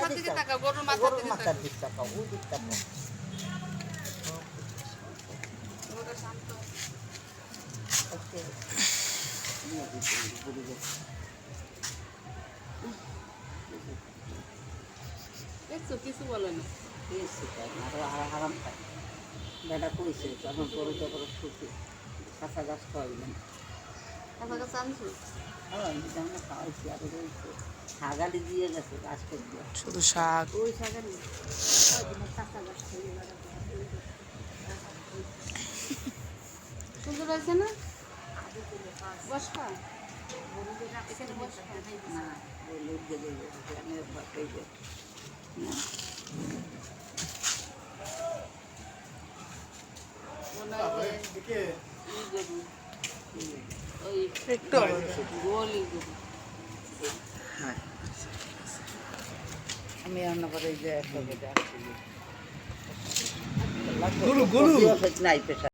মাথার দিকে তাকাও, গরুর মাথার দিকে মাথার দিকে তাকাও, ওই দিক তাকাও। গরুটা শান্ত। ওকে। দেখছো কিছু বলে না। আরাম পায় বেটা কইছে আমার গরু যখন সুখী কাঁচা গাছ খাওয়াইবেন কাঁচা কাঁচা আনছো? আমরা খাওয়াইছি আর রয়েছে শাগালি দিয়ে গেছে গাছ করবে শুধু শাক। ওই শাকের কাঁচা গাছ খাইয়ে সুন্দর হয়েছে না? বসকা এখানে বসকা না লোক গেলে আমি বাড়াইবে ওই একটু গোলি গরু। আমি রান্না করে যে একটা বেটা গুলু গুলু নাই পেশা